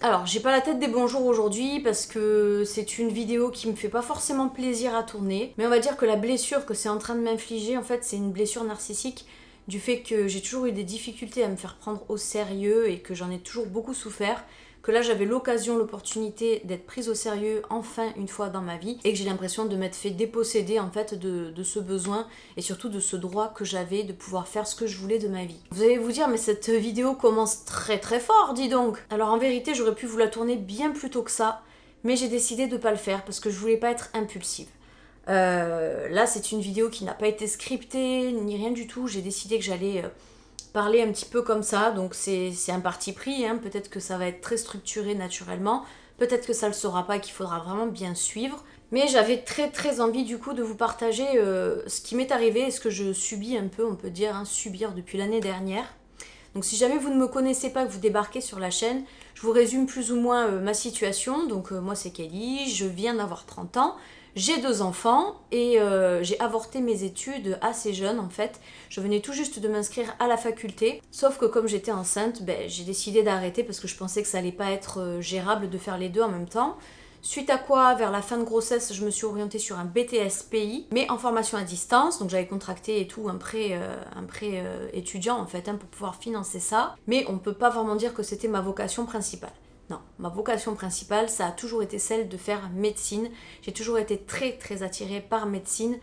Alors, j'ai pas la tête des bons jours aujourd'hui parce que c'est une vidéo qui me fait pas forcément plaisir à tourner. Mais on va dire que la blessure que c'est en train de m'infliger, en fait, c'est une blessure narcissique du fait que j'ai toujours eu des difficultés à me faire prendre au sérieux et que j'en ai toujours beaucoup souffert. Que là j'avais l'occasion, l'opportunité d'être prise au sérieux enfin une fois dans ma vie et que j'ai l'impression de m'être fait déposséder en fait de ce besoin et surtout de ce droit que j'avais de pouvoir faire ce que je voulais de ma vie. Vous allez vous dire mais cette vidéo commence très très fort, dis donc. Alors en vérité j'aurais pu vous la tourner bien plus tôt que ça, mais j'ai décidé de pas le faire parce que je voulais pas être impulsive. Là c'est une vidéo qui n'a pas été scriptée ni rien du tout, j'ai décidé que j'allais parler un petit peu comme ça, donc c'est un parti pris, hein. Peut-être que ça va être très structuré naturellement, peut-être que ça le sera pas et qu'il faudra vraiment bien suivre, mais j'avais très très envie du coup de vous partager ce qui m'est arrivé et ce que je subis un peu, on peut dire, hein, subir depuis l'année dernière. Donc si jamais vous ne me connaissez pas, que vous débarquez sur la chaîne, je vous résume plus ou moins ma situation. Donc moi c'est Kelly, je viens d'avoir 30 ans, j'ai 2 enfants et j'ai avorté mes études assez jeune en fait. Je venais tout juste de m'inscrire à la faculté, sauf que comme j'étais enceinte, j'ai décidé d'arrêter parce que je pensais que ça allait pas être gérable de faire les deux en même temps. Suite à quoi, vers la fin de grossesse, je me suis orientée sur un BTS PI, mais en formation à distance. Donc j'avais contracté et tout un prêt étudiant en fait, hein, pour pouvoir financer ça. Mais on peut pas vraiment dire que c'était ma vocation principale. Non, ma vocation principale, ça a toujours été celle de faire médecine. J'ai toujours été très très attirée par médecine.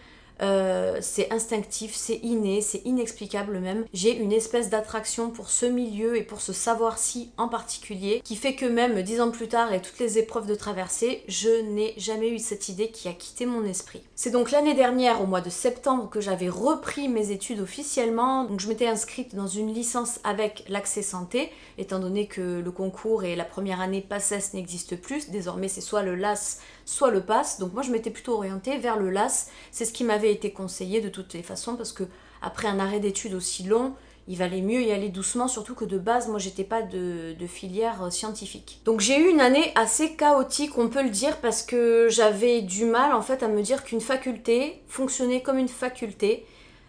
C'est instinctif, c'est inné, c'est inexplicable même. J'ai une espèce d'attraction pour ce milieu et pour ce savoir-ci en particulier, qui fait que même 10 ans plus tard et toutes les épreuves de traversée, je n'ai jamais eu cette idée qui a quitté mon esprit. C'est donc l'année dernière, au mois de septembre, que j'avais repris mes études officiellement. Donc je m'étais inscrite dans une licence avec l'accès santé, étant donné que le concours et la première année PACES n'existent plus. Désormais c'est soit le LAS, soit le PASS. Donc moi je m'étais plutôt orientée vers le LAS. C'est ce qui m'avait été conseillé de toutes les façons parce que après un arrêt d'études aussi long, il valait mieux y aller doucement, surtout que de base, moi j'étais pas de filière scientifique. Donc j'ai eu une année assez chaotique, on peut le dire, parce que j'avais du mal en fait à me dire qu'une faculté fonctionnait comme une faculté.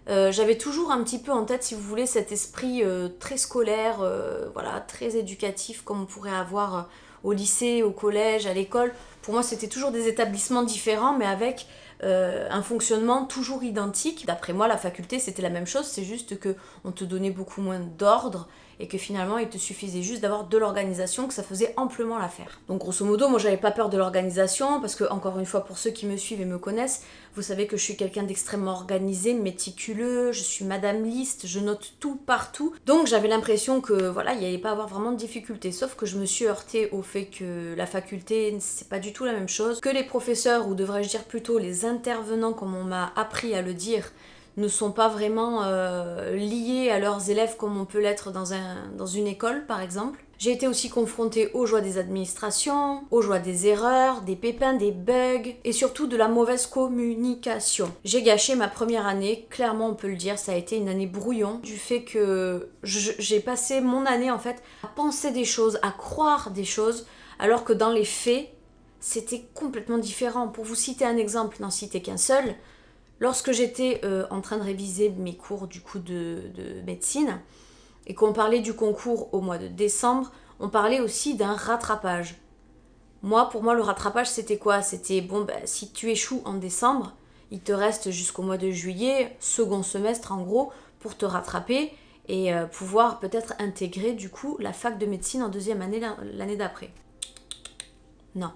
J'avais toujours un petit peu en tête, si vous voulez, cet esprit très scolaire, voilà, très éducatif comme on pourrait avoir au lycée, au collège, à l'école. Pour moi, c'était toujours des établissements différents, mais avec un fonctionnement toujours identique. D'après moi, la faculté, c'était la même chose, c'est juste que on te donnait beaucoup moins d'ordre et que finalement, il te suffisait juste d'avoir de l'organisation, que ça faisait amplement l'affaire. Donc grosso modo, moi, j'avais pas peur de l'organisation, parce que, encore une fois, pour ceux qui me suivent et me connaissent, vous savez que je suis quelqu'un d'extrêmement organisé, méticuleux, je suis madame liste, je note tout partout. Donc j'avais l'impression que, voilà, il n'y allait pas avoir vraiment de difficultés. Sauf que je me suis heurtée au fait que la faculté, c'est pas du tout la même chose, que les professeurs, ou devrais-je dire plutôt les intervenants, comme on m'a appris à le dire, ne sont pas vraiment liés à leurs élèves comme on peut l'être dans une école par exemple. J'ai été aussi confrontée aux joies des administrations, aux joies des erreurs, des pépins, des bugs et surtout de la mauvaise communication. J'ai gâché ma première année, clairement on peut le dire, ça a été une année brouillon du fait que j'ai passé mon année en fait à penser des choses, à croire des choses, alors que dans les faits, c'était complètement différent. Pour vous citer un exemple, n'en citer qu'un seul, lorsque j'étais en train de réviser mes cours du coup de médecine et qu'on parlait du concours au mois de décembre, on parlait aussi d'un rattrapage. Pour moi, le rattrapage, c'était quoi? C'était, bon, si tu échoues en décembre, il te reste jusqu'au mois de juillet, second semestre en gros, pour te rattraper et pouvoir peut-être intégrer du coup la fac de médecine en deuxième année l'année d'après. Non.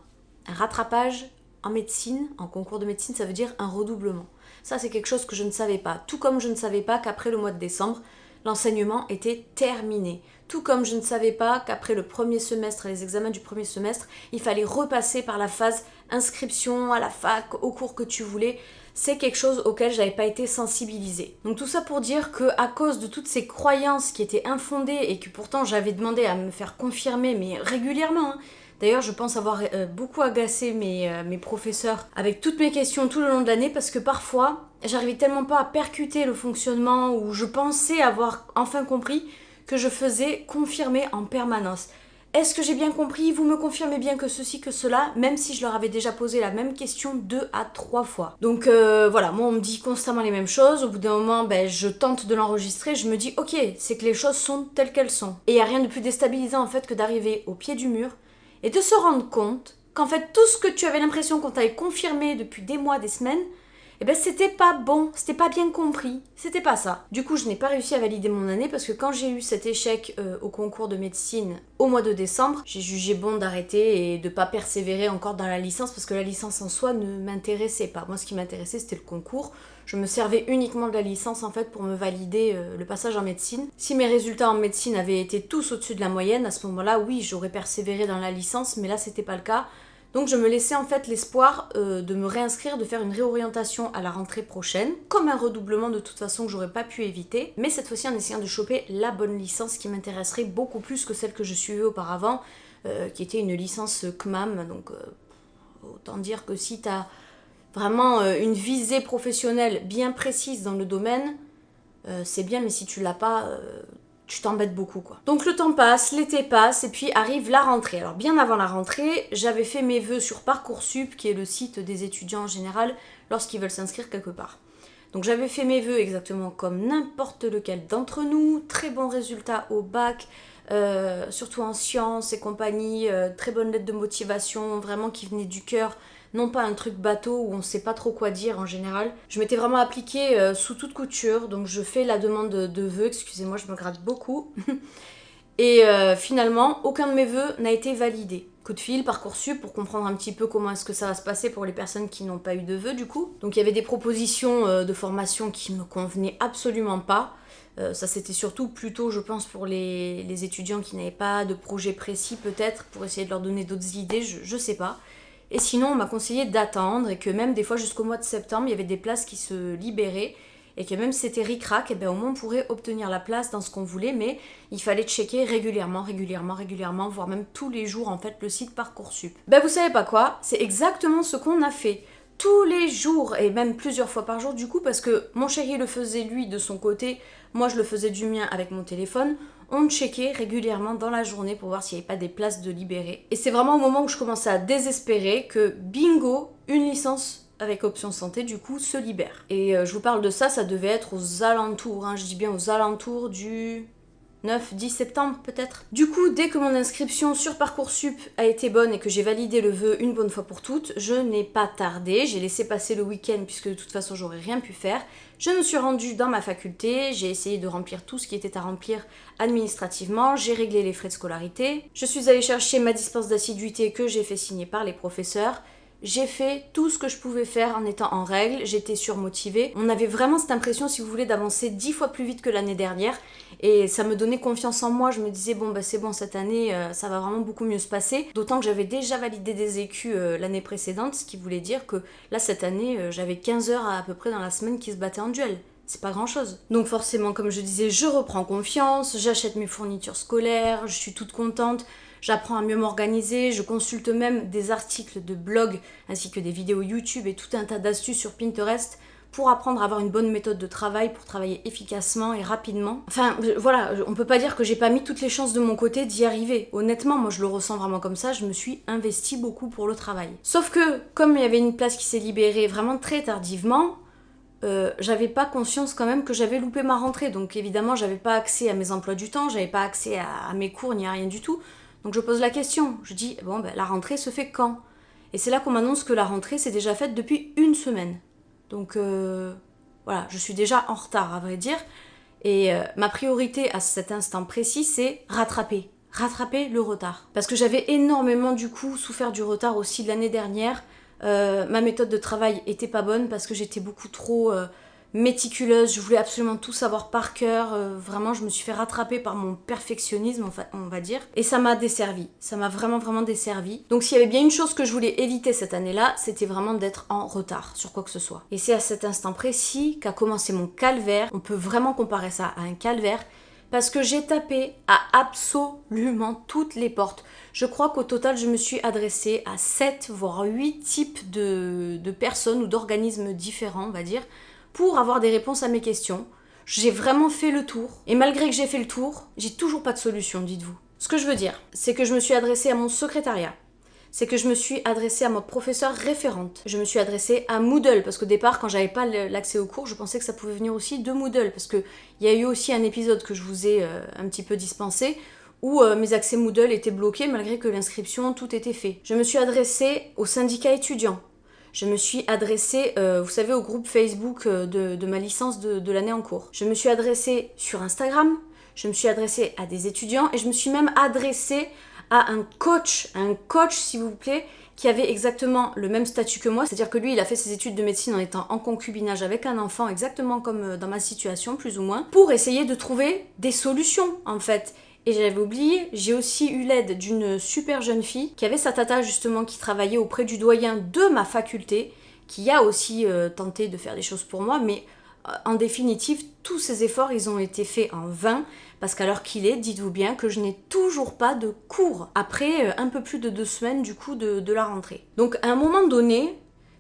Un rattrapage en médecine, en concours de médecine, ça veut dire un redoublement. Ça, c'est quelque chose que je ne savais pas. Tout comme je ne savais pas qu'après le mois de décembre, l'enseignement était terminé. Tout comme je ne savais pas qu'après le premier semestre, les examens du premier semestre, il fallait repasser par la phase inscription à la fac, au cours que tu voulais. C'est quelque chose auquel je n'avais pas été sensibilisée. Donc tout ça pour dire qu'à cause de toutes ces croyances qui étaient infondées et que pourtant j'avais demandé à me faire confirmer, mais régulièrement, hein. D'ailleurs, je pense avoir beaucoup agacé mes professeurs avec toutes mes questions tout le long de l'année parce que parfois, j'arrivais tellement pas à percuter le fonctionnement ou je pensais avoir enfin compris que je faisais confirmer en permanence. Est-ce que j'ai bien compris? Vous me confirmez bien que ceci, que cela, même si je leur avais déjà posé la même question 2 à 3 fois. Donc voilà, moi on me dit constamment les mêmes choses. Au bout d'un moment, je tente de l'enregistrer, je me dis ok, c'est que les choses sont telles qu'elles sont. Et il n'y a rien de plus déstabilisant en fait que d'arriver au pied du mur et de se rendre compte qu'en fait tout ce que tu avais l'impression qu'on t'avait confirmé depuis des mois, des semaines, eh ben c'était pas bon, c'était pas bien compris, c'était pas ça. Du coup, je n'ai pas réussi à valider mon année parce que quand j'ai eu cet échec au concours de médecine au mois de décembre, j'ai jugé bon d'arrêter et de pas persévérer encore dans la licence parce que la licence en soi ne m'intéressait pas. Moi, ce qui m'intéressait, c'était le concours. Je me servais uniquement de la licence en fait pour me valider le passage en médecine. Si mes résultats en médecine avaient été tous au-dessus de la moyenne, à ce moment-là, oui, j'aurais persévéré dans la licence, mais là, c'était pas le cas. Donc je me laissais en fait l'espoir de me réinscrire, de faire une réorientation à la rentrée prochaine, comme un redoublement de toute façon que j'aurais pas pu éviter, mais cette fois-ci en essayant de choper la bonne licence qui m'intéresserait beaucoup plus que celle que je suivais auparavant, qui était une licence CMAM, donc autant dire que si t'as vraiment une visée professionnelle bien précise dans le domaine, c'est bien, mais si tu l'as pas... tu t'embêtes beaucoup quoi. Donc le temps passe, l'été passe et puis arrive la rentrée. Alors bien avant la rentrée, j'avais fait mes vœux sur Parcoursup, qui est le site des étudiants en général lorsqu'ils veulent s'inscrire quelque part. Donc j'avais fait mes vœux exactement comme n'importe lequel d'entre nous, très bons résultats au bac, surtout en sciences et compagnie, très bonne lettre de motivation, vraiment qui venait du cœur. Non pas un truc bateau où on sait pas trop quoi dire en général. Je m'étais vraiment appliquée sous toute couture, donc je fais la demande de vœux, excusez-moi, je me gratte beaucoup. Et finalement, aucun de mes vœux n'a été validé. Coup de fil, Parcoursup, pour comprendre un petit peu comment est-ce que ça va se passer pour les personnes qui n'ont pas eu de vœux du coup. Donc il y avait des propositions de formation qui me convenaient absolument pas. Ça c'était surtout plutôt je pense pour les étudiants qui n'avaient pas de projet précis peut-être, pour essayer de leur donner d'autres idées, je sais pas. Et sinon, on m'a conseillé d'attendre et que même des fois jusqu'au mois de septembre, il y avait des places qui se libéraient et que même si c'était ric-rac, et ben au moins on pourrait obtenir la place dans ce qu'on voulait, mais il fallait checker régulièrement, voire même tous les jours en fait le site Parcoursup. Ben vous savez pas quoi, c'est exactement ce qu'on a fait. Tous les jours et même plusieurs fois par jour du coup, parce que mon chéri le faisait lui de son côté, moi je le faisais du mien avec mon téléphone. On checkait régulièrement dans la journée pour voir s'il n'y avait pas des places de libérées. Et c'est vraiment au moment où je commençais à désespérer que bingo, une licence avec option santé du coup se libère. Et je vous parle de ça, ça devait être aux alentours, je dis bien aux alentours du 9-10 septembre peut-être. Du coup, dès que mon inscription sur Parcoursup a été bonne et que j'ai validé le vœu une bonne fois pour toutes, je n'ai pas tardé, j'ai laissé passer le week-end puisque de toute façon j'aurais rien pu faire. Je me suis rendue dans ma faculté, j'ai essayé de remplir tout ce qui était à remplir administrativement, j'ai réglé les frais de scolarité, je suis allée chercher ma dispense d'assiduité que j'ai fait signer par les professeurs. J'ai fait tout ce que je pouvais faire en étant en règle, j'étais surmotivée. On avait vraiment cette impression, si vous voulez, d'avancer 10 fois plus vite que l'année dernière. Et ça me donnait confiance en moi, je me disais, bon bah c'est bon, cette année, ça va vraiment beaucoup mieux se passer. D'autant que j'avais déjà validé des écus l'année précédente, ce qui voulait dire que là, cette année, j'avais 15 heures à peu près dans la semaine qui se battaient en duel. C'est pas grand chose. Donc forcément, comme je disais, je reprends confiance, j'achète mes fournitures scolaires, je suis toute contente. J'apprends à mieux m'organiser, je consulte même des articles de blog ainsi que des vidéos YouTube et tout un tas d'astuces sur Pinterest pour apprendre à avoir une bonne méthode de travail, pour travailler efficacement et rapidement. Enfin voilà, on peut pas dire que j'ai pas mis toutes les chances de mon côté d'y arriver. Honnêtement, moi je le ressens vraiment comme ça, je me suis investie beaucoup pour le travail. Sauf que, comme il y avait une place qui s'est libérée vraiment très tardivement, j'avais pas conscience quand même que j'avais loupé ma rentrée. Donc évidemment, j'avais pas accès à mes emplois du temps, j'avais pas accès à mes cours ni à rien du tout. Donc je pose la question, je dis, bon ben la rentrée se fait quand? Et c'est là qu'on m'annonce que la rentrée s'est déjà faite depuis une semaine. Donc voilà, je suis déjà en retard à vrai dire. Et ma priorité à cet instant précis, c'est rattraper le retard. Parce que j'avais énormément du coup souffert du retard aussi de l'année dernière. Ma méthode de travail était pas bonne parce que j'étais beaucoup trop... méticuleuse, je voulais absolument tout savoir par cœur, vraiment je me suis fait rattraper par mon perfectionnisme on va dire, et ça m'a desservi, ça m'a vraiment desservi. Donc s'il y avait bien une chose que je voulais éviter cette année-là, c'était vraiment d'être en retard sur quoi que ce soit. Et c'est à cet instant précis qu'a commencé mon calvaire, on peut vraiment comparer ça à un calvaire, parce que j'ai tapé à absolument toutes les portes. Je crois qu'au total, je me suis adressée à 7 voire 8 types de personnes ou d'organismes différents, on va dire, pour avoir des réponses à mes questions. J'ai vraiment fait le tour. Et malgré que j'ai fait le tour, j'ai toujours pas de solution, dites-vous. Ce que je veux dire, c'est que je me suis adressée à mon secrétariat. C'est que je me suis adressée à ma professeure référente. Je me suis adressée à Moodle, parce qu'au départ, quand j'avais pas l'accès au cours, je pensais que ça pouvait venir aussi de Moodle, parce qu'il y a eu aussi un épisode que je vous ai un petit peu dispensé, où mes accès Moodle étaient bloqués malgré que l'inscription, tout était fait. Je me suis adressée au syndicat étudiant. Je me suis adressée, vous savez, au groupe Facebook de ma licence de l'année en cours. Je me suis adressée sur Instagram, je me suis adressée à des étudiants et je me suis même adressée à un coach s'il vous plaît, qui avait exactement le même statut que moi, c'est-à-dire que lui, il a fait ses études de médecine en étant en concubinage avec un enfant, exactement comme dans ma situation, plus ou moins, pour essayer de trouver des solutions, en fait. Et j'avais oublié, j'ai aussi eu l'aide d'une super jeune fille qui avait sa tata justement qui travaillait auprès du doyen de ma faculté, qui a aussi tenté de faire des choses pour moi, mais en définitive, tous ces efforts, ils ont été faits en vain, parce qu'à l'heure qu'il est, dites-vous bien que je n'ai toujours pas de cours, après un peu plus de 2 semaines du coup de la rentrée. Donc à un moment donné,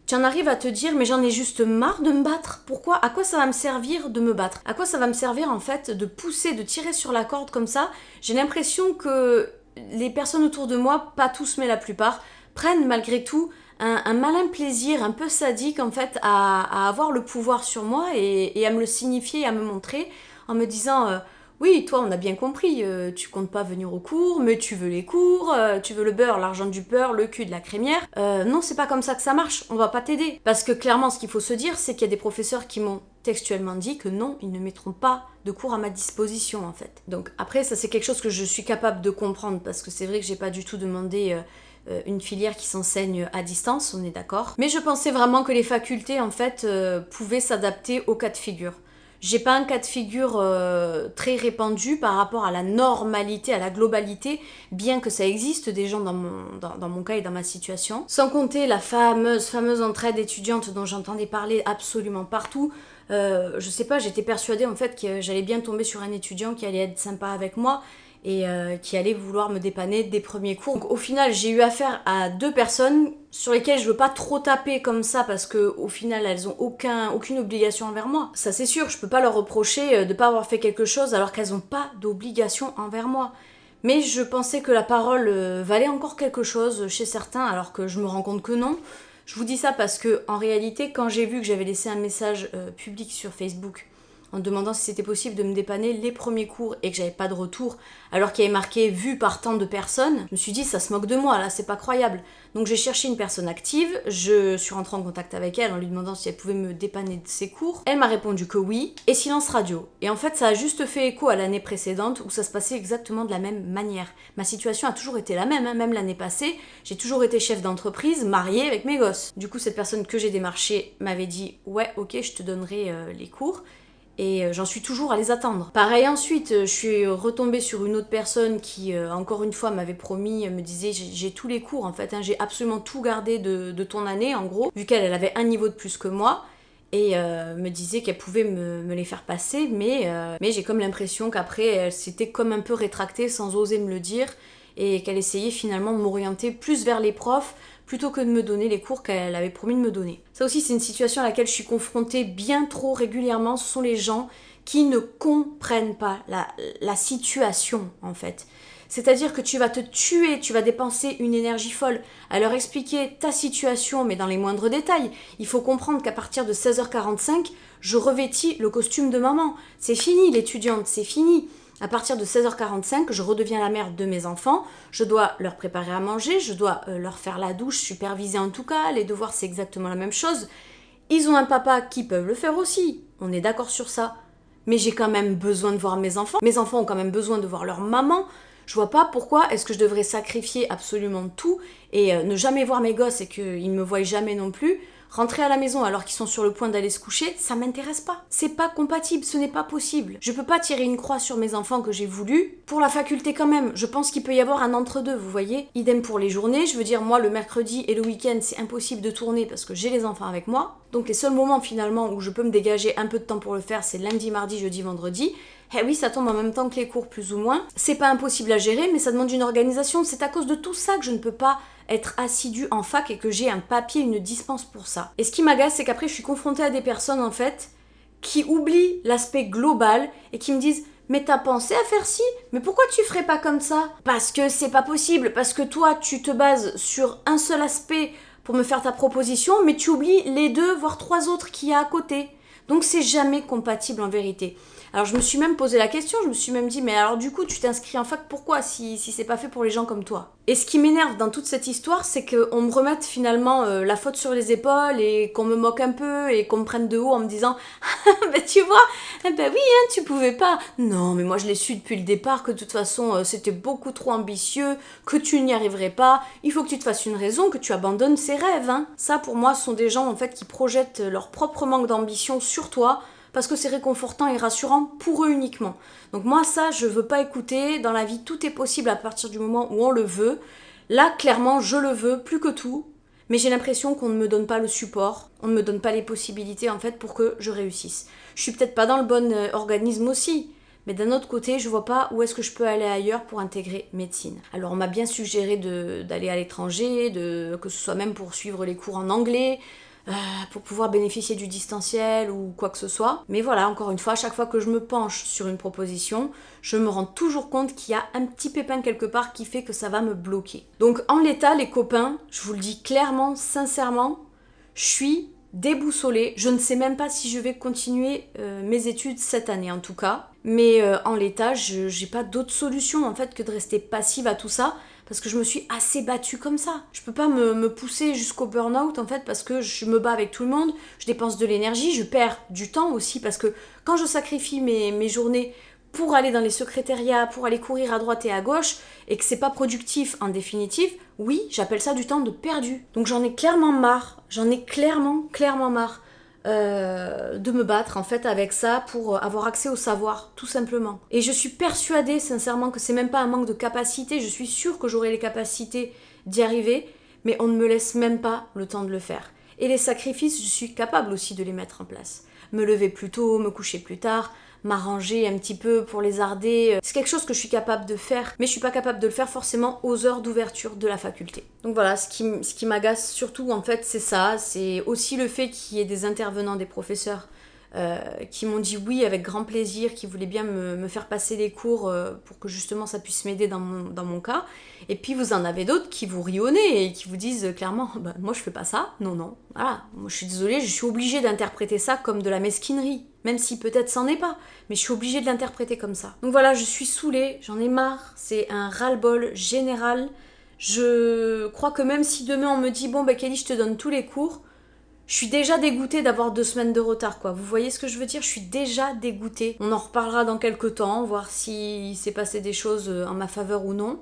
tu en arrives à te dire, mais j'en ai juste marre de me battre. Pourquoi? À quoi ça va me servir de me battre? À quoi ça va me servir en fait de pousser, de tirer sur la corde comme ça? J'ai l'impression que les personnes autour de moi, pas tous mais la plupart, prennent malgré tout un malin plaisir un peu sadique en fait à avoir le pouvoir sur moi et à me le signifier, à me montrer en me disant oui, toi on a bien compris, tu comptes pas venir au cours, mais tu veux les cours, tu veux le beurre, l'argent du beurre, le cul de la crémière. Non, c'est pas comme ça que ça marche, on va pas t'aider. Parce que clairement, ce qu'il faut se dire, c'est qu'il y a des professeurs qui m'ont textuellement dit que non, ils ne mettront pas de cours à ma disposition en fait. Donc après, ça c'est quelque chose que je suis capable de comprendre, parce que c'est vrai que j'ai pas du tout demandé une filière qui s'enseigne à distance, on est d'accord. Mais je pensais vraiment que les facultés en fait pouvaient s'adapter au cas de figure. J'ai pas un cas de figure très répandu par rapport à la normalité, à la globalité, bien que ça existe des gens dans mon cas et dans ma situation. Sans compter la fameuse entraide étudiante dont j'entendais parler absolument partout. Je sais pas, j'étais persuadée en fait que j'allais bien tomber sur un étudiant qui allait être sympa avec moi et qui allait vouloir me dépanner des premiers cours. Donc au final, j'ai eu affaire à 2 personnes sur lesquelles je veux pas trop taper comme ça parce que au final, elles ont aucune obligation envers moi. Ça c'est sûr, je peux pas leur reprocher de pas avoir fait quelque chose alors qu'elles ont pas d'obligation envers moi. Mais je pensais que la parole valait encore quelque chose chez certains alors que je me rends compte que non. Je vous dis ça parce que en réalité, quand j'ai vu que j'avais laissé un message public sur Facebook en demandant si c'était possible de me dépanner les premiers cours et que j'avais pas de retour, alors qu'il y avait marqué « vu par tant de personnes », je me suis dit « ça se moque de moi, là, c'est pas croyable ». Donc j'ai cherché une personne active, je suis rentrée en contact avec elle en lui demandant si elle pouvait me dépanner de ses cours. Elle m'a répondu que oui, et silence radio. Et en fait, ça a juste fait écho à l'année précédente où ça se passait exactement de la même manière. Ma situation a toujours été la même, hein. Même l'année passée, j'ai toujours été chef d'entreprise, mariée avec mes gosses. Du coup, cette personne que j'ai démarchée m'avait dit « ouais, ok, je te donnerai les cours ». Et j'en suis toujours à les attendre. Pareil ensuite, je suis retombée sur une autre personne qui, encore une fois, m'avait promis, me disait j'ai tous les cours en fait, hein, j'ai absolument tout gardé de ton année en gros, vu qu'elle avait un niveau de plus que moi, et me disait qu'elle pouvait me les faire passer, mais j'ai comme l'impression qu'après elle s'était comme un peu rétractée sans oser me le dire, et qu'elle essayait finalement de m'orienter plus vers les profs, plutôt que de me donner les cours qu'elle avait promis de me donner. Ça aussi, c'est une situation à laquelle je suis confrontée bien trop régulièrement. Ce sont les gens qui ne comprennent pas la situation, en fait. C'est-à-dire que tu vas te tuer, tu vas dépenser une énergie folle à leur expliquer ta situation, mais dans les moindres détails. Il faut comprendre qu'à partir de 16h45, je revêtis le costume de maman. C'est fini, l'étudiante, c'est fini. À partir de 16h45, je redeviens la mère de mes enfants, je dois leur préparer à manger, je dois leur faire la douche, superviser en tout cas, les devoirs c'est exactement la même chose. Ils ont un papa qui peuvent le faire aussi, on est d'accord sur ça. Mais j'ai quand même besoin de voir mes enfants ont quand même besoin de voir leur maman. Je vois pas pourquoi est-ce que je devrais sacrifier absolument tout et ne jamais voir mes gosses et qu'ils ne me voient jamais non plus. Rentrer à la maison alors qu'ils sont sur le point d'aller se coucher, ça m'intéresse pas. C'est pas compatible, ce n'est pas possible. Je peux pas tirer une croix sur mes enfants que j'ai voulu. Pour la faculté quand même, je pense qu'il peut y avoir un entre-deux, vous voyez. Idem pour les journées, je veux dire, moi le mercredi et le week-end, c'est impossible de tourner parce que j'ai les enfants avec moi. Donc les seuls moments finalement où je peux me dégager un peu de temps pour le faire, c'est lundi, mardi, jeudi, vendredi. Eh oui, ça tombe en même temps que les cours plus ou moins. C'est pas impossible à gérer, mais ça demande une organisation. C'est à cause de tout ça que je ne peux pas être assidue en fac et que j'ai un papier, une dispense pour ça. Et ce qui m'agace, c'est qu'après je suis confrontée à des personnes en fait qui oublient l'aspect global et qui me disent « mais t'as pensé à faire ci? Mais pourquoi tu ferais pas comme ça ?» Parce que c'est pas possible, parce que toi tu te bases sur un seul aspect pour me faire ta proposition, mais tu oublies les 2 voire 3 autres qu'il y a à côté. Donc c'est jamais compatible en vérité. Alors je me suis même posé la question, je me suis même dit, mais alors du coup tu t'inscris en fac pourquoi si c'est pas fait pour les gens comme toi? Et ce qui m'énerve dans toute cette histoire, c'est qu'on me remette finalement la faute sur les épaules et qu'on me moque un peu et qu'on me prenne de haut en me disant bah tu vois, bah oui hein, tu pouvais pas. Non mais moi je l'ai su depuis le départ que de toute façon c'était beaucoup trop ambitieux, que tu n'y arriverais pas, il faut que tu te fasses une raison, que tu abandonnes ces rêves. Hein. Ça pour moi ce sont des gens en fait qui projettent leur propre manque d'ambition sur toi parce que c'est réconfortant et rassurant pour eux uniquement. Donc moi ça je veux pas écouter, dans la vie tout est possible à partir du moment où on le veut. Là clairement je le veux plus que tout, mais j'ai l'impression qu'on ne me donne pas le support, on ne me donne pas les possibilités en fait pour que je réussisse. Je suis peut-être pas dans le bon organisme aussi, mais d'un autre côté je vois pas où est-ce que je peux aller ailleurs pour intégrer médecine. Alors on m'a bien suggéré d'aller à l'étranger, que ce soit même pour suivre les cours en anglais, pour pouvoir bénéficier du distanciel ou quoi que ce soit. Mais voilà, encore une fois, à chaque fois que je me penche sur une proposition, je me rends toujours compte qu'il y a un petit pépin quelque part qui fait que ça va me bloquer. Donc en l'état, les copains, je vous le dis clairement, sincèrement, je suis déboussolée. Je ne sais même pas si je vais continuer mes études cette année en tout cas. Mais en l'état, je n'ai pas d'autre solution en fait que de rester passive à tout ça. Parce que je me suis assez battue comme ça. Je peux pas me pousser jusqu'au burn-out en fait parce que je me bats avec tout le monde, je dépense de l'énergie, je perds du temps aussi parce que quand je sacrifie mes journées pour aller dans les secrétariats, pour aller courir à droite et à gauche et que c'est pas productif en définitive, oui, j'appelle ça du temps de perdu. Donc j'en ai clairement marre, clairement marre. De me battre en fait avec ça pour avoir accès au savoir, tout simplement. Et je suis persuadée sincèrement que c'est même pas un manque de capacité, je suis sûre que j'aurai les capacités d'y arriver, mais on ne me laisse même pas le temps de le faire. Et les sacrifices, je suis capable aussi de les mettre en place. Me lever plus tôt, me coucher plus tard, m'arranger un petit peu pour les arder. C'est quelque chose que je suis capable de faire, mais je suis pas capable de le faire forcément aux heures d'ouverture de la faculté. Donc voilà, ce qui m'agace surtout en fait, c'est ça. C'est aussi le fait qu'il y ait des intervenants, des professeurs qui m'ont dit oui avec grand plaisir, qui voulaient bien me faire passer les cours pour que justement ça puisse m'aider dans mon cas. Et puis vous en avez d'autres qui vous rionnent et qui vous disent clairement bah, moi je fais pas ça, non, voilà, moi je suis désolée, je suis obligée d'interpréter ça comme de la mesquinerie, même si peut-être c'en est pas, mais je suis obligée de l'interpréter comme ça. Donc voilà, je suis saoulée, j'en ai marre, c'est un ras-le-bol général. Je crois que même si demain on me dit bon bah Kelly je te donne tous les cours, je suis déjà dégoûtée d'avoir 2 semaines de retard, quoi. Vous voyez ce que je veux dire? Je suis déjà dégoûtée. On en reparlera dans quelques temps, voir s'il s'est passé des choses en ma faveur ou non.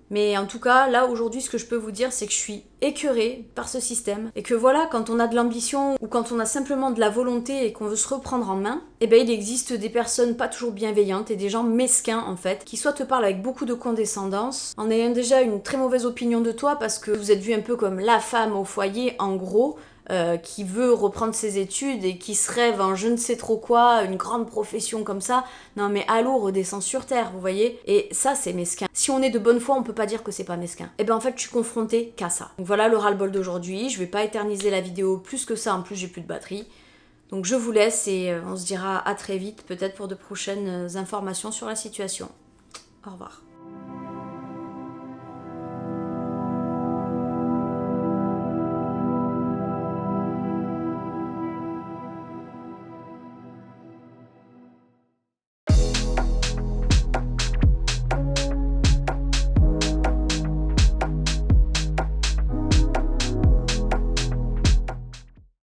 Mais en tout cas, là, aujourd'hui, ce que je peux vous dire, c'est que je suis écœurée par ce système. Et que voilà, quand on a de l'ambition ou quand on a simplement de la volonté et qu'on veut se reprendre en main, eh ben, il existe des personnes pas toujours bienveillantes et des gens mesquins, en fait, qui soit te parlent avec beaucoup de condescendance, en ayant déjà une très mauvaise opinion de toi parce que vous êtes vu un peu comme la femme au foyer, en gros, qui veut reprendre ses études et qui se rêve en je ne sais trop quoi, une grande profession comme ça. Non mais allô, redescends sur terre, vous voyez? Et ça c'est mesquin. Si on est de bonne foi, on peut pas dire que c'est pas mesquin. Et ben en fait je suis confrontée qu'à ça. Donc voilà le ras-le-bol d'aujourd'hui, je vais pas éterniser la vidéo plus que ça, en plus j'ai plus de batterie. Donc je vous laisse et on se dira à très vite peut-être pour de prochaines informations sur la situation. Au revoir.